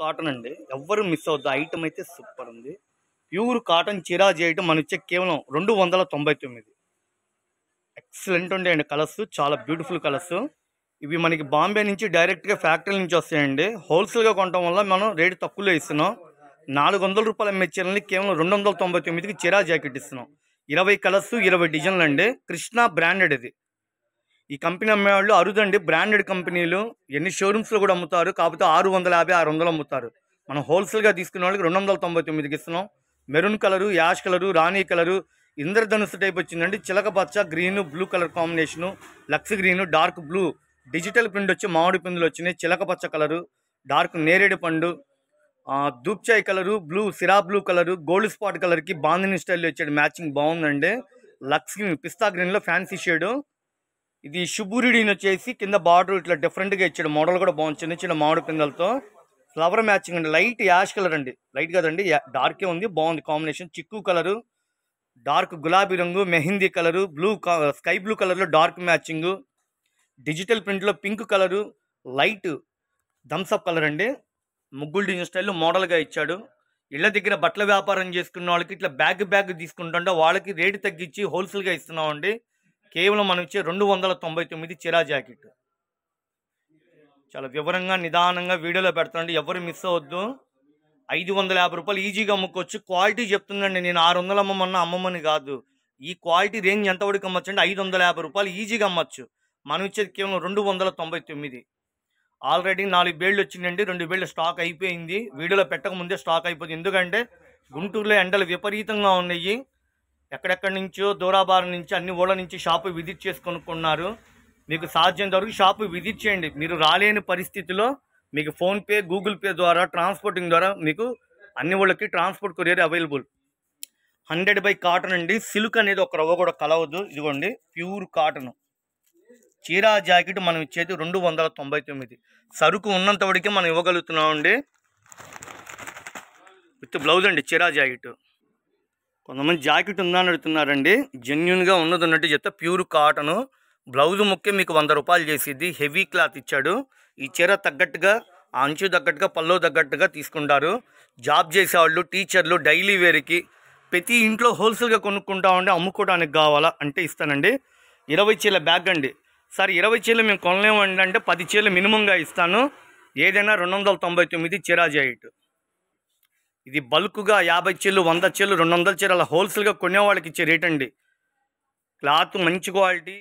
Cotton అండి. ఎవ్వరు miss అవ్వద్దు. ఐటమ్ అయితే సూపర్ ఉంది. ప్యూర్ కాటన్ చీరా చేయటం మన ఇచ్చే కేవలం 299. ఎక్సలెంట్ ఉంటాయండి కలర్స్. చాలా బ్యూటిఫుల్ కలర్స్. ఇవి మనకి బాంబే నుంచి డైరెక్ట్గా ఫ్యాక్టరీ నుంచి వస్తాయండి. హోల్సేల్గా కొనడం వల్ల మనం రేటు తక్కువలో ఇస్తున్నాం. 400 రూపాయలు అమ్మే చీరల్ని కేవలం 299కి చీరా జాకెట్ ఇస్తున్నాం. 20 కలర్స్ 20 డిజైన్లు అండి. కృష్ణ బ్రాండెడ్ ఇది. ఈ కంపెనీ అమ్మేవాళ్ళు అరుదండి. బ్రాండెడ్ కంపెనీలు ఎన్ని షోరూమ్స్లో కూడా అమ్ముతారు. కాకపోతే 650 600 అమ్ముతారు. మనం హోల్సేల్గా తీసుకునే వాళ్ళకి 299కి ఇస్తున్నాం. మెరూన్ కలరు, యాష్ కలరు, రాణి కలరు, ఇంద్రధనుసు టైప్ వచ్చిందండి. చిలక పచ్చ, గ్రీన్, బ్లూ కలర్ కాంబినేషను, లక్స్ green, dark blue, digital print వచ్చి మామిడి పిందులు వచ్చినాయి. చిలక పచ్చ కలరు, డార్క్ నేరేడు పండు, దూప్చాయ్ కలరు, బ్లూ సిరా బ్లూ కలరు, గోల్డ్ స్పాట్ కలర్కి బాందిని స్టైల్లో వచ్చాడు. మ్యాచింగ్ బాగుందండి. లక్స్ గ్రీన్, పిస్తా గ్రీన్లో ఫ్యాన్సీ షేడు. ఇది షుబూరిడీని వచ్చేసి కింద బార్డర్ ఇట్లా డిఫరెంట్గా ఇచ్చాడు. మోడల్ కూడా బాగుంది. చిన్న చిన్న మామిడి పిందలతో ఫ్లవర్ మ్యాచింగ్ అండి. లైట్ యాష్ కలర్ అండి. లైట్ కదండి, డార్కే ఉంది. బాగుంది కాంబినేషన్. చిక్కు కలరు, డార్క్ గులాబీ రంగు, mehndi colour, blue sky blue కలర్లో డార్క్ మ్యాచింగ్, డిజిటల్ ప్రింట్లో pink colour, light Thums Up colour అండి. ముగ్గులు డిజైన్ స్టైల్లో మోడల్గా ఇచ్చాడు. ఇళ్ళ దగ్గర బట్టల వ్యాపారం చేసుకున్న వాళ్ళకి ఇట్లా బ్యాగ్ తీసుకుంటుంటే వాళ్ళకి రేటు తగ్గించి హోల్సేల్గా ఇస్తున్నామండి. కేవలం మనం ఇచ్చే 299 చీరా జాకెట్. చాలా వివరంగా నిదానంగా వీడియోలో పెడతానండి. ఎవరు మిస్ అవ్వద్దు. 550 రూపాయలు ఈజీగా అమ్ముకోవచ్చు. క్వాలిటీ చెప్తుందండి. నేను 600 అమ్మమని కాదు. ఈ క్వాలిటీ రేంజ్ ఎంతవరకు అమ్మచ్చు అంటే 550 రూపాయలు ఈజీగా అమ్మచ్చు. మనం ఇచ్చేది కేవలం 299. ఆల్రెడీ 4 బేళ్ళు వచ్చిందండి. 2 బేళ్ళు స్టాక్ అయిపోయింది. వీడియోలో పెట్టక ముందే స్టాక్ అయిపోయింది. ఎందుకంటే గుంటూరులో ఎండలు విపరీతంగా ఉన్నాయి. ఎక్కడెక్కడి నుంచో దూరాబారం నుంచి అన్ని ఊళ్ళ నుంచి షాపు విజిట్ చేసి కొనుక్కున్నారు. మీకు సాధ్యమైనంత వరకు షాపు విజిట్ చేయండి. మీరు రాలేని పరిస్థితిలో మీకు ఫోన్పే, గూగుల్ పే ద్వారా, ట్రాన్స్పోర్టింగ్ ద్వారా మీకు అన్ని ఊళ్ళకి transport courier available. 100 by cotton అండి. సిల్క్ అనేది ఒక రవ్వ కూడా కలవదు. ఇదిగోండి ప్యూర్ కాటన్ చీరా జాకెట్ మనం ఇచ్చేది 299. సరుకు ఉన్నంత వరకే మనం ఇవ్వగలుగుతున్నామండి. విత్ బ్లౌజ్ అండి చీరా జాకెట్. కొంతమంది జాకెట్ ఉందా అని అడుగుతున్నారండి. జెన్యున్గా ఉన్నది ఉన్నట్టు చెప్తే ప్యూర్ కాటను. బ్లౌజ్ ముఖ్యం మీకు 100 రూపాయలు చేసిద్ది. హెవీ క్లాత్ ఇచ్చాడు. ఈ చీర తగ్గట్టుగా, ఆ అంచు తగ్గట్టుగా, పల్లో తగ్గట్టుగా తీసుకుంటారు. జాబ్ చేసేవాళ్ళు, టీచర్లు, డైలీ వేర్కి ప్రతి ఇంట్లో హోల్సేల్గా కొనుక్కుంటామండి. అమ్ముకోవడానికి కావాలా అంటే ఇస్తానండి. 20 చీరల బ్యాగ్ అండి. సార్ 20 చీరలు మేము కొనలేమండి అంటే 10 చీరలు మినిమంగా ఇస్తాను. ఏదైనా 299 చీరా జాకెట్. ఇది బల్క్గా 50 చీరలు, 100 చీరలు, 200 చీరల హోల్సేల్గా కొనేవాళ్ళకి ఇచ్చే రేట్ అండి. క్లాత్ మంచి క్వాలిటీ.